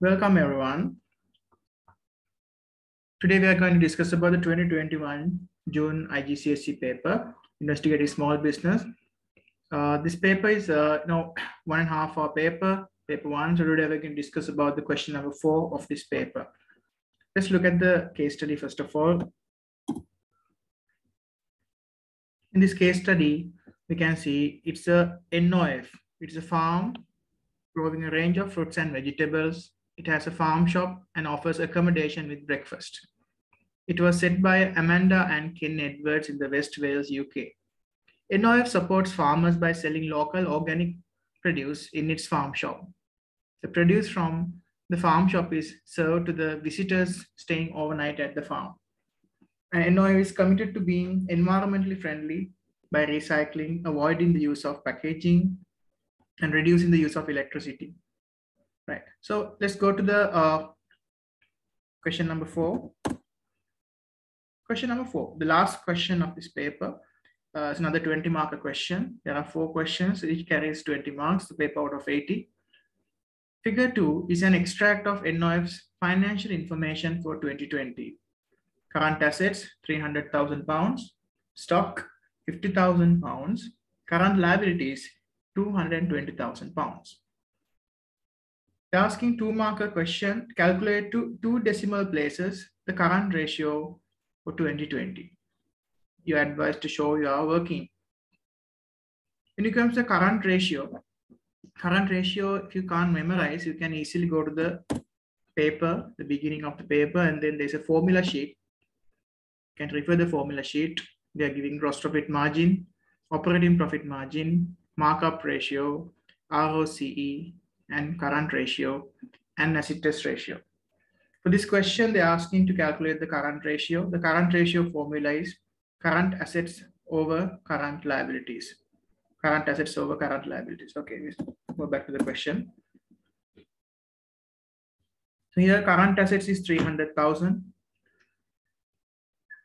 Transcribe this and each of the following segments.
Welcome everyone. Today we are going to discuss about the 2021 June IGCSE paper, Investigating Small Business. This paper is 1.5 hour paper one. So today we're going to discuss about the question number 4 of this paper. Let's look at the case study first of all. In this case study, we can see it's a NOF. It's a farm growing a range of fruits and vegetables. It has a farm shop and offers accommodation with breakfast. It was set by Amanda and Ken Edwards in the West Wales, UK. NOF supports farmers by selling local organic produce in its farm shop. The produce from the farm shop is served to the visitors staying overnight at the farm. And NOF is committed to being environmentally friendly by recycling, avoiding the use of packaging, and reducing the use of electricity. Right. So let's go to the question number 4. Question number 4, the last question of this paper is another 20-marker question. There are 4 questions, each carries 20 marks, the paper out of 80. Figure 2 is an extract of NOF's financial information for 2020. Current assets, £300,000. Stock, £50,000. Current liabilities, £220,000. They're asking 2-marker question, calculate to 2 decimal places the current ratio for 2020. You're advised to show you are working. When it comes to current ratio, if you can't memorize, you can easily go to the paper, the beginning of the paper, and then there's a formula sheet. You can refer the formula sheet. They are giving gross profit margin, operating profit margin, markup ratio, ROCE, and current ratio, and acid test ratio. For this question, they're asking to calculate the current ratio. The current ratio formula is current assets over current liabilities. Current assets over current liabilities. Okay, let's go back to the question. So here current assets is 300,000.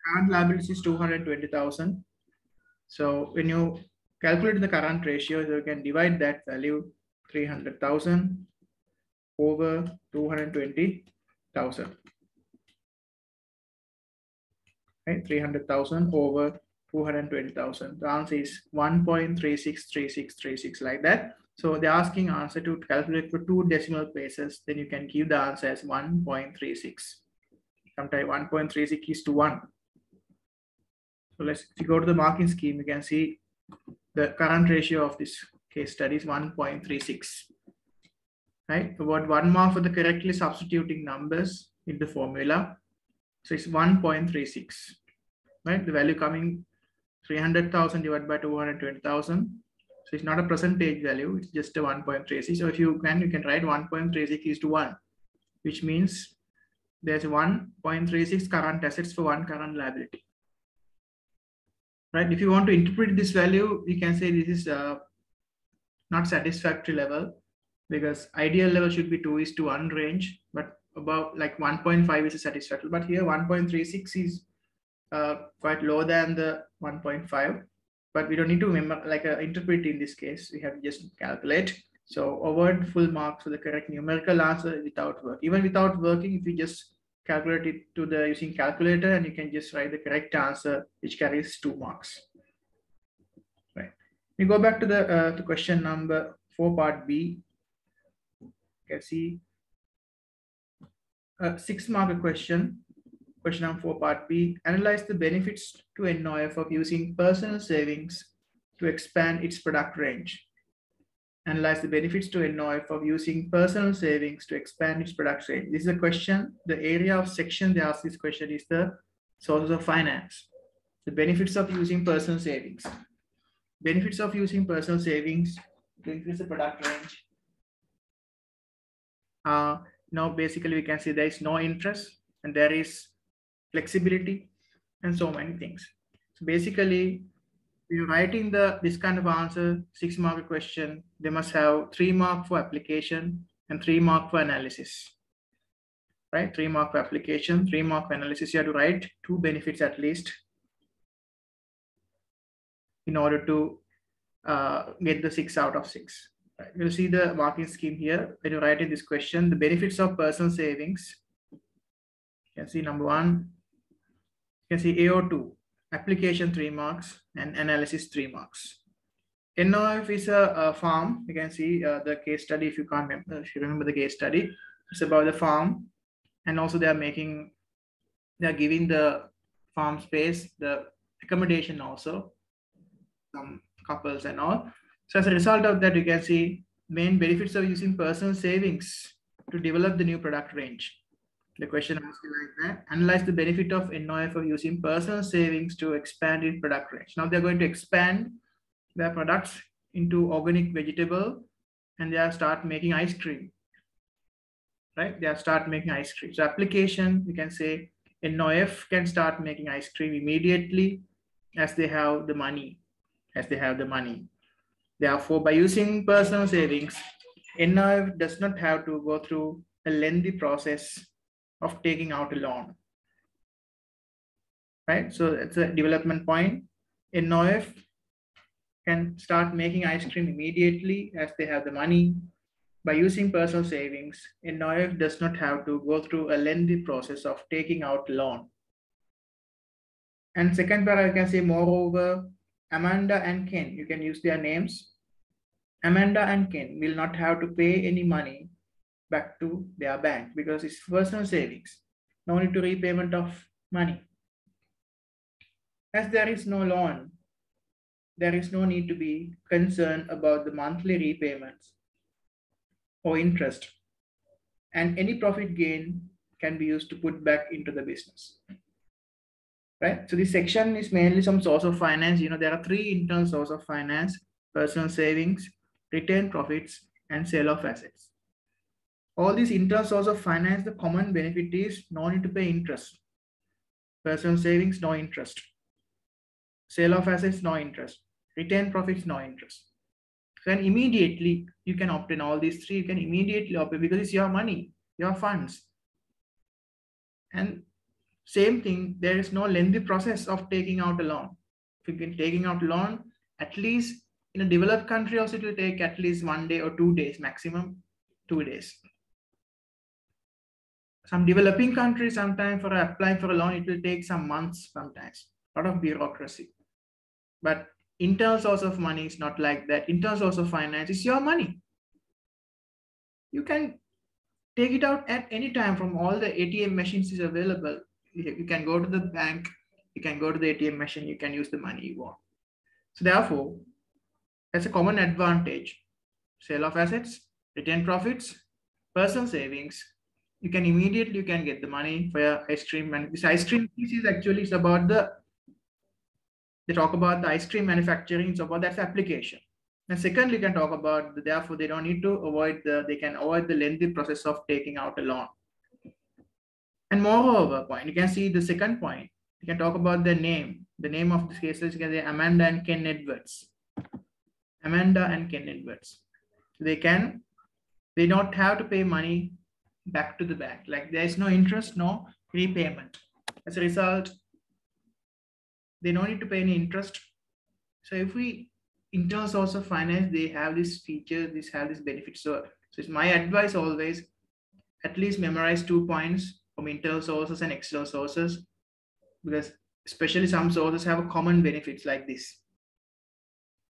Current liabilities is 220,000. So when you calculate the current ratio, you can divide that value 300,000 over 220,000. Right, 300,000 over 220,000. The answer is 1.363636 like that. So they're asking answer to calculate for 2 decimal places. Then you can give the answer as 1.36. Sometimes 1.36 is to 1. So if you go to the marking scheme, you can see the current ratio of this case study is 1.36. Right, about 1 mark for the correctly substituting numbers in the formula. So it's 1.36. Right, the value coming 300,000 divided by 220,000. So it's not a percentage value, it's just a 1.36. So if you can write 1.36 is to 1, which means there's 1.36 current assets for 1 current liability. Right, if you want to interpret this value, you can say this is not satisfactory level, because ideal level should be 2:1 range, but about like 1.5 is a satisfactory. But here 1.36 is quite lower than the 1.5, but we don't need to remember interpret in this case. We have to just calculate. So award full marks for the correct numerical answer without work. Even without working, if you just calculate it to the using calculator, and you can just write the correct answer, which carries 2 marks. Right. We go back to the to question number 4, part B. You can see a 6-marker question. Question number 4, part B. Analyze the benefits to NOF of using personal savings to expand its product range. Analyze the benefits to NOF of using personal savings to expand its product range. This is a question. The area of section they ask this question is the sources of finance. The benefits of using personal savings. Benefits of using personal savings to increase the product range. Now, basically, we can see there is no interest and there is flexibility and so many things. So basically, you're writing this kind of answer, 6-marker question, they must have 3 marks for application and 3 marks for analysis. Right? 3 marks for application, 3 marks for analysis. You have to write 2 benefits at least in order to get the 6 out of 6. Right. You'll see the marking scheme here. When you write in this question, the benefits of personal savings. You can see number 1. You can see AO2, application 3 marks and analysis 3 marks. NOF is a farm. You can see the case study if you can't remember, if you remember the case study. It's about the farm, and also they are giving the farm space, the accommodation also, some couples and all. So as a result of that, you can see main benefits of using personal savings to develop the new product range. The question asks you like that. Analyze the benefit of NOF of using personal savings to expand its product range. Now they're going to expand their products into organic vegetable, and they are start making ice cream. Right? They are start making ice cream. So application, you can say NOF can start making ice cream immediately as they have the money. Therefore, by using personal savings, NOF does not have to go through a lengthy process of taking out a loan. Right? So it's a development point. NOF can start making ice cream immediately as they have the money. By using personal savings, NOF does not have to go through a lengthy process of taking out loan. And second part, I can say, moreover, Amanda and Ken, you can use their names. Amanda and Ken will not have to pay any money back to their bank because it's personal savings. No need to repayment of money. As there is no loan, there is no need to be concerned about the monthly repayments or interest. And any profit gain can be used to put back into the business. Right? So this section is mainly some source of finance. There are 3 internal sources of finance: personal savings, retained profits, and sale of assets. All these internal sources of finance, the common benefit is no need to pay interest. Personal savings, no interest. Sale of assets, no interest. Retained profits, no interest. So then immediately you can obtain all these 3. You can immediately obtain because it's your money, your funds. And same thing, there is no lengthy process of taking out a loan. If you can taking out a loan, at least in a developed country also, it will take at least 1 day or 2 days, maximum 2 days. Some developing countries, sometimes for applying for a loan, it will take some months sometimes, a lot of bureaucracy. But internal source of money is not like that. Internal source of finance is your money. You can take it out at any time from all the ATM machines is available. You can go to the bank, you can go to the ATM machine, you can use the money you want. So therefore, that's a common advantage. Sale of assets, retained profits, personal savings. You can immediately get the money for your ice cream. And this ice cream piece is actually it's about they talk about the ice cream manufacturing. It's about that's application. And secondly, you can talk about therefore they don't need to they can avoid the lengthy process of taking out a loan. And moreover, point, you can see the second point, you can talk about the name. The name of this case is you can say Amanda and Ken Edwards. Amanda and Ken Edwards. They don't have to pay money back to the bank. Like there is no interest, no repayment. As a result, they don't need to pay any interest. So if we internal source of finance, they have this feature, have this benefit. So it's my advice always, at least memorize 2 points from internal sources and external sources, because especially some sources have a common benefits like this,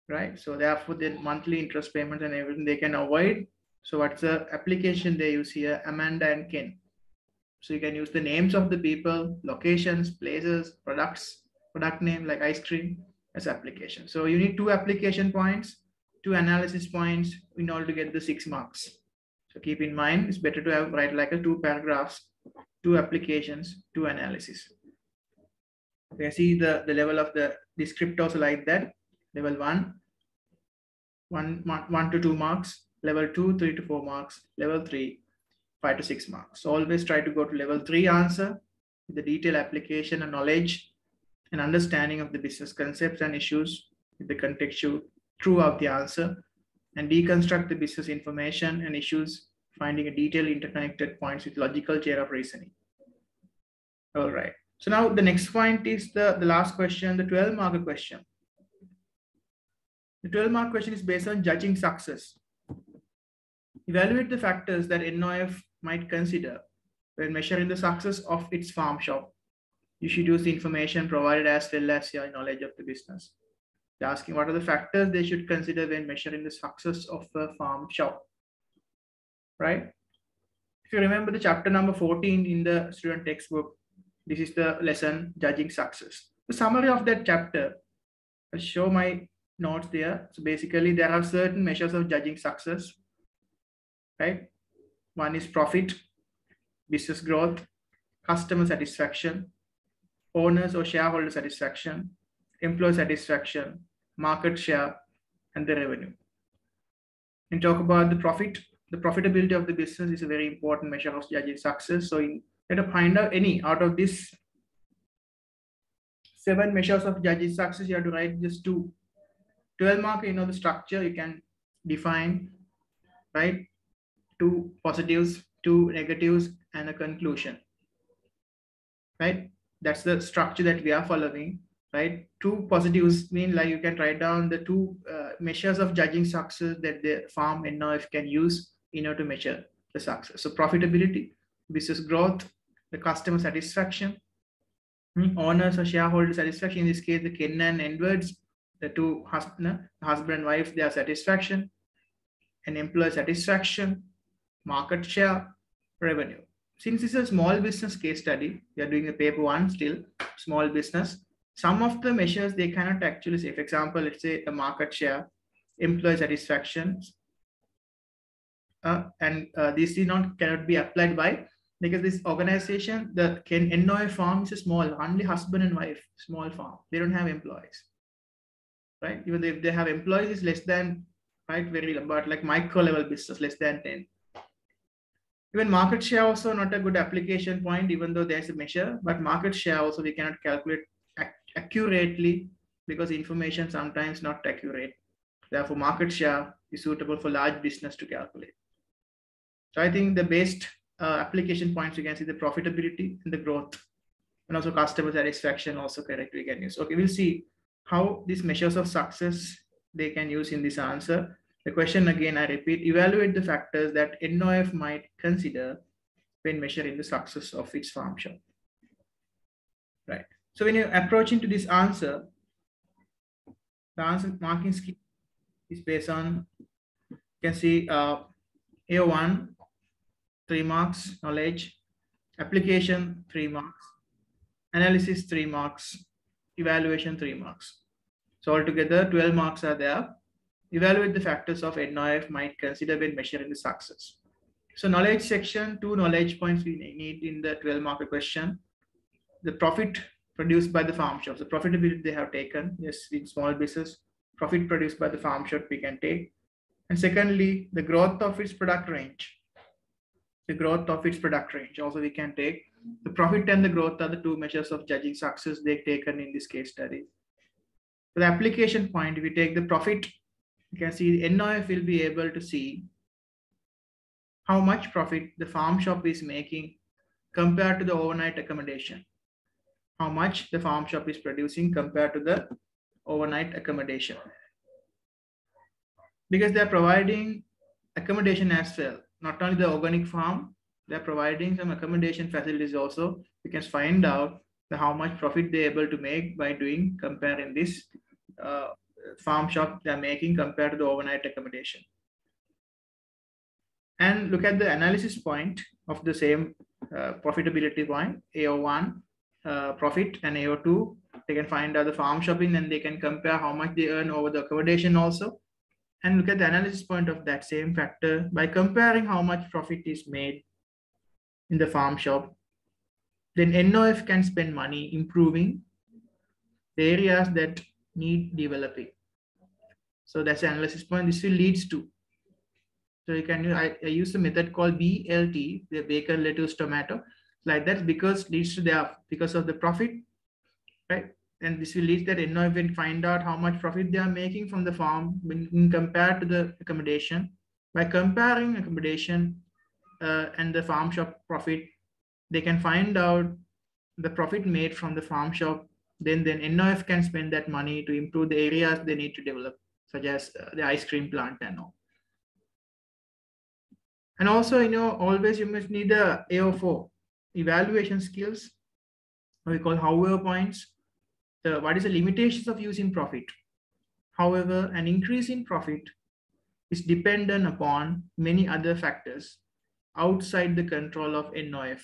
right? So therefore the monthly interest payments and everything they can avoid. So what's the application they use here? Amanda and Ken. So you can use the names of the people, locations, places, products, product name like ice cream as application. So you need 2 application points, 2 analysis points in order to get the 6 marks. So keep in mind, it's better to write like 2 paragraphs, 2 applications, 2 analysis. You can see the level of the descriptors like that. Level 1 to 2 marks. Level 2, 3 to 4 marks. Level 3, 5 to 6 marks. So always try to go to level 3 answer with the detailed application and knowledge and understanding of the business concepts and issues with the contextual throughout the answer, and deconstruct the business information and issues, finding a detailed interconnected points with logical chain of reasoning. All right. So now the next point is the last question, the 12-mark question. The 12-mark question is based on judging success. Evaluate the factors that NOF might consider when measuring the success of its farm shop. You should use the information provided as well as your knowledge of the business. They're asking what are the factors they should consider when measuring the success of a farm shop, right? If you remember the chapter number 14 in the student textbook, this is the lesson judging success. The summary of that chapter, I'll show my notes there. So basically there are certain measures of judging success, right? One is profit, business growth, customer satisfaction, owners or shareholder satisfaction, employee satisfaction, market share, and the revenue. And talk about the profit. The profitability of the business is a very important measure of judging success. So in order to find out any out of this 7 measures of judging success, you have to write just 2. 12 mark, you know the structure, you can define, right? 2 positives, 2 negatives, and a conclusion, right? That's the structure that we are following, right? 2 positives mean like you can write down the 2 measures of judging success that the farm NOF can use in order to measure the success. So profitability, business growth, the customer satisfaction, owners or shareholder satisfaction. In this case, the Ken and Edwards, the 2 husband and wife, their satisfaction, and employee satisfaction, market share, revenue. Since this is a small business case study, we are doing a paper 1 still, small business. Some of the measures they cannot actually say. For example, let's say the market share, employee satisfaction, and this is cannot be applied by, because this organization, the NOF farm is a small, only husband and wife, small farm. They don't have employees, right? Even if they have employees, it's less than, right, very, but like micro level business, less than 10. Even market share also not a good application point, even though there's a measure, but market share also we cannot calculate accurately because information sometimes not accurate. Therefore, market share is suitable for large business to calculate. So I think the best application points, you can see the profitability and the growth, and also customer satisfaction also correct we can use. Okay, we'll see how these measures of success they can use in this answer. The question again, I repeat, evaluate the factors that NOF might consider when measuring the success of its farm shop. Right. So when you're approaching to this answer, the answer marking scheme is based on, you can see AO1, 3 marks, knowledge, application, 3 marks, analysis, 3 marks, evaluation, 3 marks. So altogether, 12 marks are there. Evaluate the factors of NOF might consider when measuring the success. So knowledge section, 2 knowledge points we need in the 12-mark question. The profit produced by the farm shops, the profitability they have taken, yes, in small business, profit produced by the farm shop we can take. And secondly, the growth of its product range. The growth of its product range also we can take. The profit and the growth are the 2 measures of judging success they've taken in this case study. For the application point, if we take the profit, you can see the NOF will be able to see how much profit the farm shop is making compared to the overnight accommodation. How much the farm shop is producing compared to the overnight accommodation. Because they're providing accommodation as well. Not only the organic farm, they're providing some accommodation facilities also. You can find out how much profit they're able to make by doing comparing this farm shop they're making compared to the overnight accommodation. And look at the analysis point of the same profitability point, AO1 profit and AO2. They can find out the farm shopping and they can compare how much they earn over the accommodation also. And look at the analysis point of that same factor by comparing how much profit is made in the farm shop. Then NOF can spend money improving the areas that need developing. So that's the analysis point. This will leads to. So you can I use the method called BLT, the bacon, lettuce, tomato, like that, because leads to because of the profit, right? And this will lead that NOF will find out how much profit they are making from the farm when compared to the accommodation. By comparing accommodation and the farm shop profit, they can find out the profit made from the farm shop. Then NOF can spend that money to improve the areas they need to develop, such as the ice cream plant and all. And also, always you must need the AO4 evaluation skills, what we call however points. What is the limitations of using profit? However, an increase in profit is dependent upon many other factors outside the control of NOF,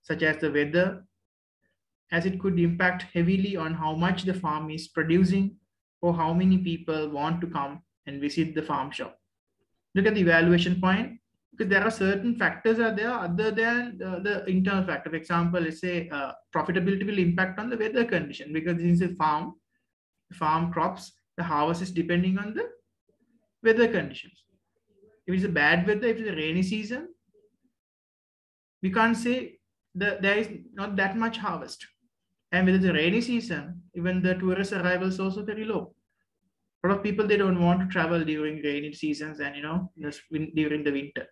such as the weather, as it could impact heavily on how much the farm is producing or how many people want to come and visit the farm shop. Look at the evaluation point, because there are certain factors are there other than the internal factor. For example, let's say profitability will impact on the weather condition, because this is a farm crops, the harvest is depending on the weather conditions. If it's a bad weather, if it's a rainy season, we can't say there is not that much harvest. And with the rainy season, even the tourist arrival is also very low. A lot of people, they don't want to travel during rainy seasons and during the winter.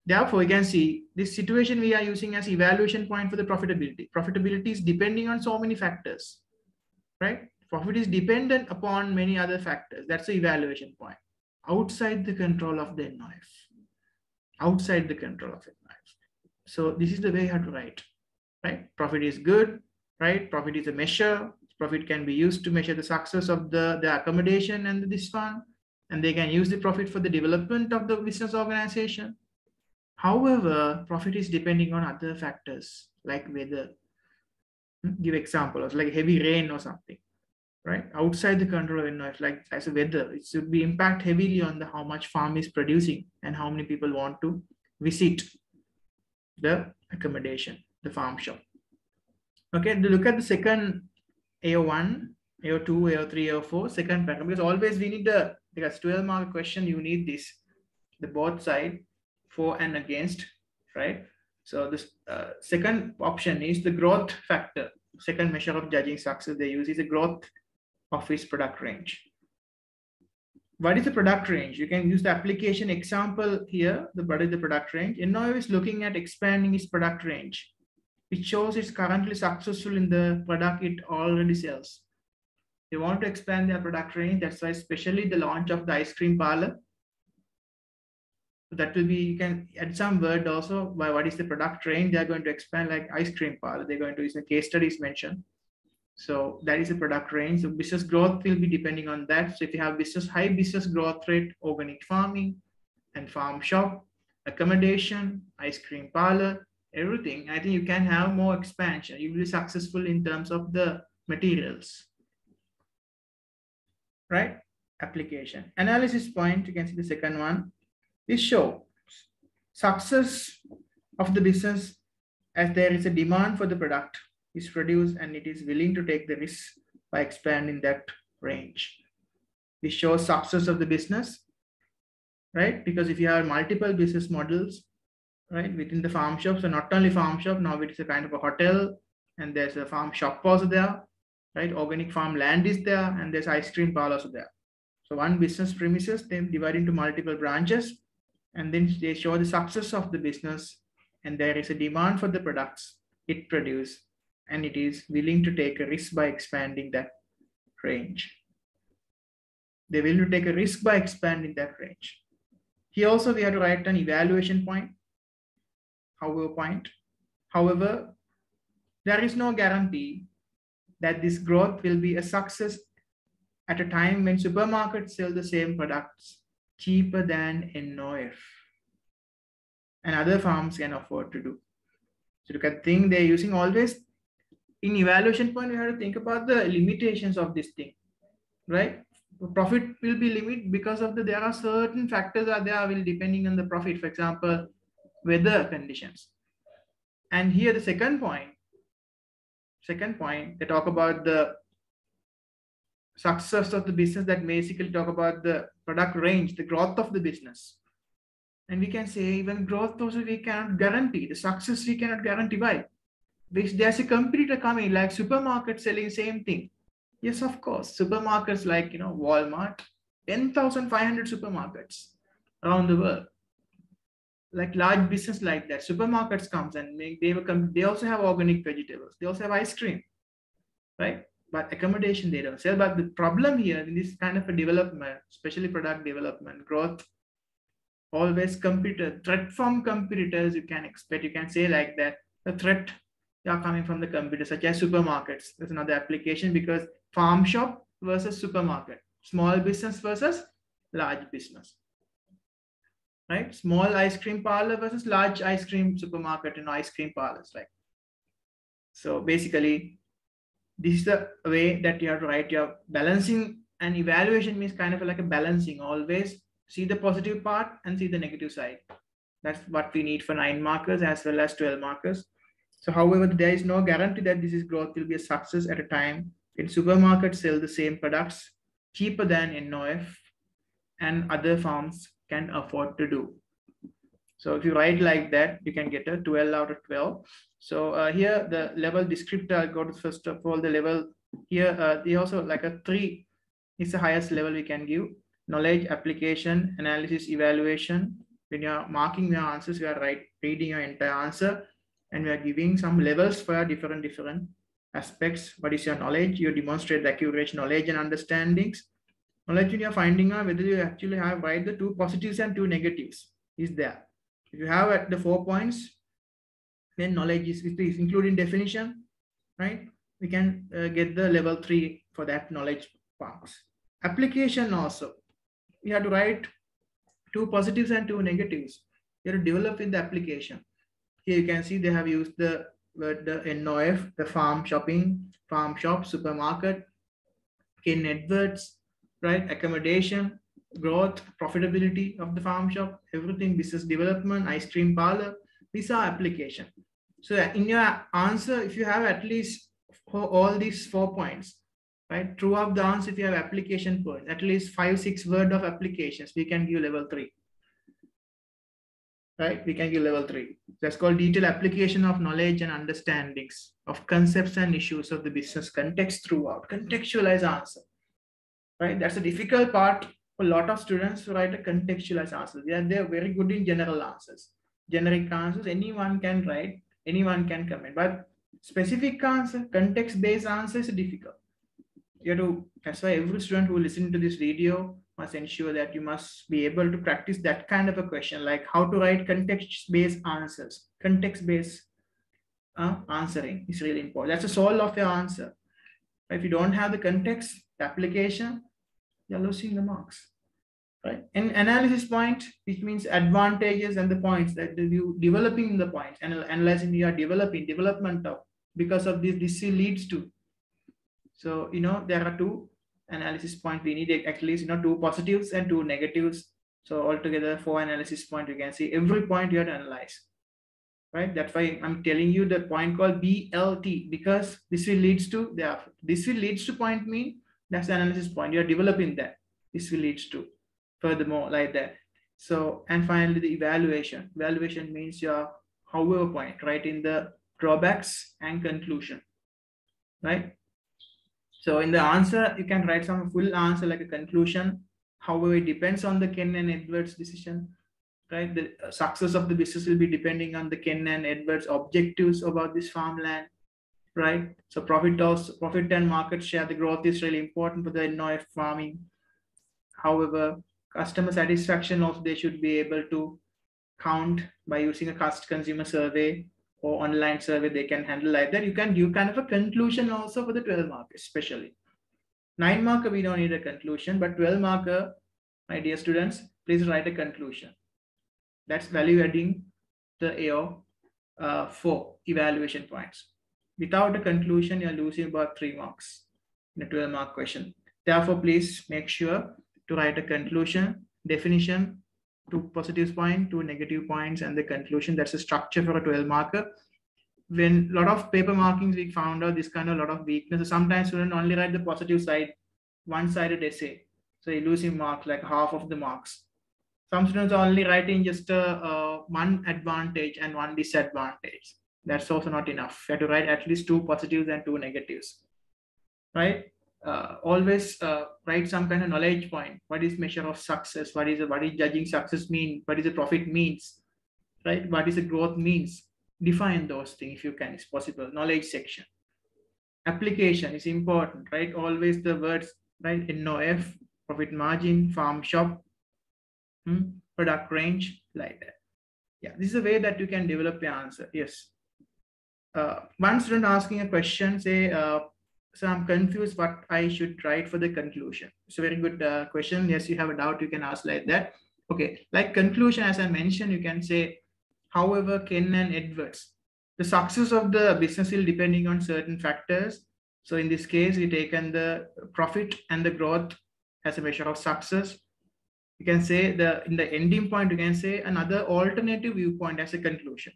Therefore, you can see this situation we are using as evaluation point for the profitability. Profitability is depending on so many factors, right? Profit is dependent upon many other factors. That's the evaluation point. Outside the control of the NOF. Outside the control of NOF. So this is the way you have to write, right? Profit is good, right? Profit is a measure. Profit can be used to measure the success of the accommodation and this fund, and they can use the profit for the development of the business organization. However, profit is depending on other factors like weather. Give examples like heavy rain or something, right? Outside the control of NOF, like as a weather, it should be impact heavily on the how much farm is producing and how many people want to visit the accommodation, the farm shop. Okay, look at the second AO1, AO2, AO3, AO4, second paragraph, because always we need because 12 mark question, you need this, the both side, for and against, right? So this second option is the growth factor. Second measure of judging success they use is the growth of its product range. What is the product range? You can use the application example here. What is the product range? NOF is looking at expanding its product range. It shows it's currently successful in the product it already sells. They want to expand their product range. That's why especially the launch of the ice cream parlor. So that will be, you can add some word also by what is the product range they're going to expand, like ice cream parlor. They're going to use the case studies mentioned. So that is a product range. So business growth will be depending on that. So if you have high business growth rate, organic farming and farm shop, accommodation, ice cream parlor, everything, I think you can have more expansion. You will be successful in terms of the materials, right? Application. Analysis point, you can see the second one. This shows success of the business as there is a demand for the product is produced and it is willing to take the risk by expanding that range. This shows success of the business, right? Because if you have multiple business models, right, within the farm shop, so not only farm shop, now it is a kind of a hotel and there's a farm shop also there, right? Organic farm land is there and there's ice cream parlor also there. So one business premises, they divide into multiple branches and then they show the success of the business and there is a demand for the products it produces and it is willing to take a risk by expanding that range. They're willing to take a risk by expanding that range. Here also we have to write an evaluation point, however point. However, there is no guarantee that this growth will be a success at a time when supermarkets sell the same products cheaper than NOF and other farms can afford to do. So look at the thing they're using always in evaluation point, we have to think about the limitations of this thing, right? Profit will be limited because of there are certain factors are there will depending on the profit, for example, weather conditions. And here the second point, they talk about the success of the business, that basically talk about the product range, the growth of the business. And we can say even growth also we cannot guarantee, the success we cannot guarantee. Why? Because there's a competitor coming like supermarket selling same thing. Yes, of course, supermarkets like Walmart, 10,500 supermarkets around the world. Like large business like that, supermarkets comes and they also have organic vegetables. They also have ice cream, right? But accommodation they don't sell. But the problem here in this kind of a development, especially product development, growth always computer threat from competitors. You can expect, you can say like that, the threat are coming from the computer, such as supermarkets. There's another application, because farm shop versus supermarket, small business versus large business, right? Small ice cream parlor versus large ice cream supermarket and ice cream parlors, right? So basically, this is the way that you have to write your balancing, and evaluation means kind of like a balancing. Always see the positive part and see the negative side. That's what we need for 9 markers as well as 12 markers. So however, there is no guarantee that this is growth will be a success at a time. In supermarkets sell the same products cheaper than NOF and other firms can afford to do. So if you write like that, you can get a 12 out of 12. So here the level descriptor, I'll go to first of all the level here. They also like a 3 is the highest level we can give. Knowledge, application, analysis, evaluation. When you're marking your answers, you are reading your entire answer, and we are giving some levels for different aspects. What is your knowledge? You demonstrate the accurate knowledge and understandings. Knowledge, when you're finding out whether you actually have write the 2 positives and 2 negatives is there. If you have at the 4 points, then knowledge is including definition, right? We can get the level 3 for that knowledge parts. Application also, you have to write 2 positives and 2 negatives. You have to develop in the application. Here you can see they have used the word the NOF, the farm shopping, farm shop, supermarket, Ken Edwards, right? Accommodation, growth, profitability of the farm shop, everything, business development, ice cream parlor. These are application. So in your answer, if you have at least all these 4 points, right? Throughout the answer, if you have application points, at least 5-6 word of applications, we can give level 3. Right? We can give level 3. That's called detailed application of knowledge and understandings of concepts and issues of the business context throughout. Contextualize answer. Right? That's a difficult part for a lot of students to write a contextualized answer. They're very good in general answers. Generic answers, anyone can write, anyone can comment. But specific answer, context-based answer is difficult. You have to, that's why every student who listens to this video must ensure that you must be able to practice that kind of a question, like how to write context-based answers. Context-based answering is really important. That's the soul of your answer. If you don't have the context, the application, you're losing the marks. Right? And analysis point, which means advantages and the points that you developing the points and analyzing, you are developing development of, because of this leads to. So there are 2 analysis points. We need at least 2 positives and 2 negatives. So altogether 4 analysis points. You can see every point you have to analyze. Right? That's why I'm telling you the point called BLT, because this will leads to this will leads to point mean that's the analysis point. You are developing that. This will leads to furthermore like that. So, and finally the evaluation. Evaluation means your however point, right? In the drawbacks and conclusion, right? So in the answer, you can write some full answer like a conclusion. However, it depends on the Ken and Edwards decision, right? The success of the business will be depending on the Ken and Edwards objectives about this farmland, right? So profit and market share, the growth is really important for the NOF farming. However, customer satisfaction also they should be able to count by using a consumer survey or online survey. They can handle like that. You can do kind of a conclusion also for the 12 marker, especially 9 marker. We don't need a conclusion, but 12 marker, my dear students, please write a conclusion. That's value adding the AO 4 evaluation points. Without a conclusion, you're losing about 3 marks in a 12 mark question. Therefore, please make sure to write a conclusion, definition, 2 positive points, 2 negative points, and the conclusion. That's a structure for a 12 marker. When a lot of paper markings, we found out this kind of a lot of weaknesses. Sometimes students only write the positive side, one-sided essay. So you're losing marks, like half of the marks. Some students are only writing just one advantage and one disadvantage. That's also not enough. You have to write at least 2 positives and 2 negatives, right? Always write some kind of knowledge point. What is measure of success? What is judging success mean? What is the profit means? Right? What is the growth means? Define those things if you can, it's possible. Knowledge section. Application is important, right? Always the words, right? NOF, profit margin, farm shop, product range, like that. Yeah, this is a way that you can develop your answer. Yes. One student asking a question, say, so I'm confused what I should write for the conclusion. It's a very good question. Yes, you have a doubt, you can ask like that. Okay, like conclusion, as I mentioned, you can say, however, Ken and Edwards, the success of the business will depending on certain factors. So in this case, we taken the profit and the growth as a measure of success. You can say in the ending point, you can say another alternative viewpoint as a conclusion.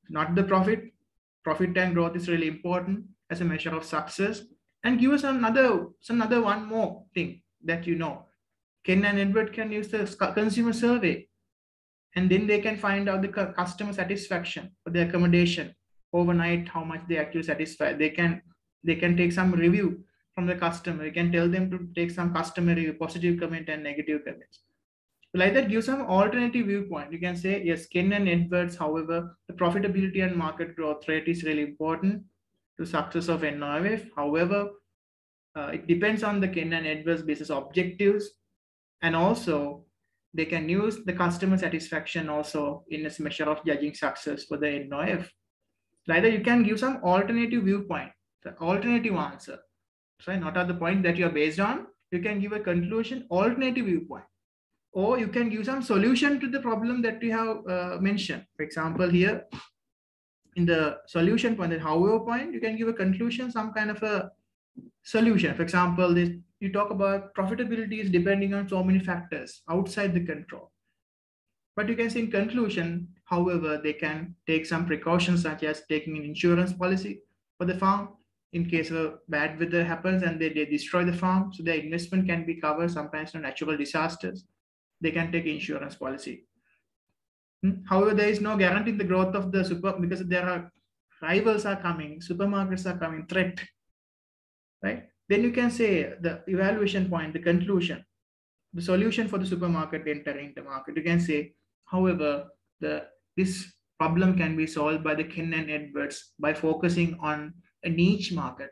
Not the profit and growth is really important as a measure of success. And give us another one more thing that you know. Ken and Edward can use the consumer survey, and then they can find out the customer satisfaction for the accommodation overnight, how much they actually satisfy. They can take some review from the customer. You can tell them to take some customer review, positive comment and negative comments. Like that gives some alternative viewpoint. You can say, yes, Ken and Edwards, however, the profitability and market growth rate is really important to success of NOF. However, it depends on the Ken and Edwards business objectives, and also they can use the customer satisfaction also in a measure of judging success for the NOF. Like that, you can give some alternative viewpoint, the alternative answer. So not at the point that you are based on, you can give a conclusion, alternative viewpoint. Or you can give some solution to the problem that we have mentioned. For example, here in the solution point, the however point, you can give a conclusion, some kind of a solution. For example, you talk about profitability is depending on so many factors outside the control. But you can say in conclusion, however, they can take some precautions such as taking an insurance policy for the farm in case of bad weather happens and they destroy the farm. So their investment can be covered sometimes from natural disasters. They can take insurance policy. However, there is no guarantee in the growth of the because there are rivals are coming, supermarkets are coming, threat, right? Then you can say the evaluation point, the conclusion, the solution for the supermarket entering the market. You can say, however, this problem can be solved by the Ken and Edwards by focusing on a niche market,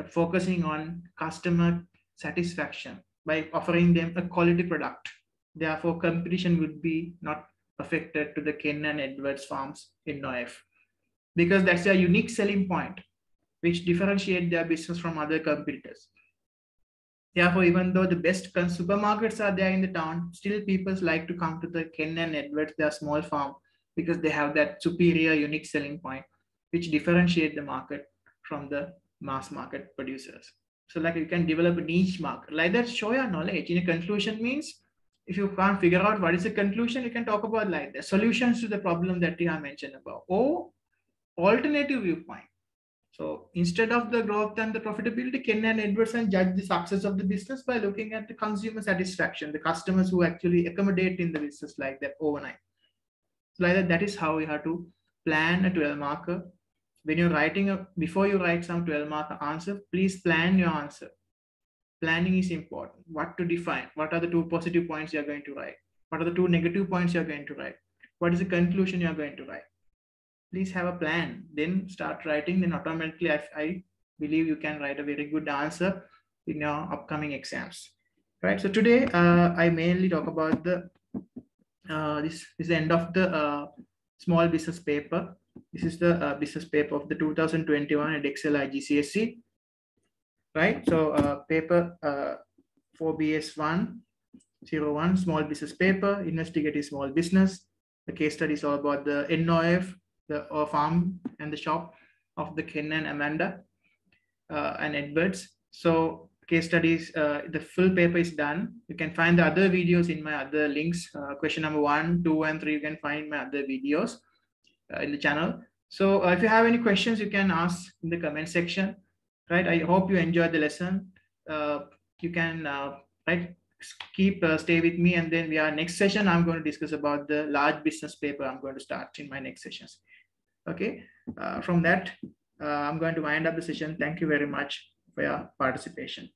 focusing on customer satisfaction by offering them a quality product. Therefore, competition would be not affected to the Ken and Edwards farms in NOF, because that's their unique selling point, which differentiate their business from other competitors. Therefore, even though the best supermarkets are there in the town, still people like to come to the Ken and Edwards, their small farm, because they have that superior unique selling point, which differentiate the market from the mass market producers. So like you can develop a niche market. Like that, show your knowledge. In a conclusion means, if you can't figure out what is the conclusion, you can talk about like the solutions to the problem that you have mentioned about, or alternative viewpoint. So instead of the growth and the profitability, Ken and Edwards and judge the success of the business by looking at the consumer satisfaction, the customers who actually accommodate in the business like that overnight. So like that is how you have to plan a 12 marker. When you're writing, before you write some 12 marker answer, please plan your answer. Planning is important. What to define? What are the 2 positive points you're going to write? What are the 2 negative points you're going to write? What is the conclusion you're going to write? Please have a plan, then start writing, then automatically I believe you can write a very good answer in your upcoming exams. Right. So today I mainly talk about this is the end of the small business paper. This is the business paper of the 2021 Edexcel IGCSE. Right. So paper 4BS101 small business paper, investigative small business. The case study is all about the NOF, the farm and the shop of the Ken and Amanda and Edwards. So case studies, the full paper is done. You can find the other videos in my other links. Question number 1, 2, and 3, you can find my other videos in the channel. So if you have any questions, you can ask in the comment section. Right. I hope you enjoyed the lesson. You can stay with me, and then next session I'm going to discuss about the large business paper. I'm going to start in my next sessions. Okay, from that, I'm going to wind up the session. Thank you very much for your participation.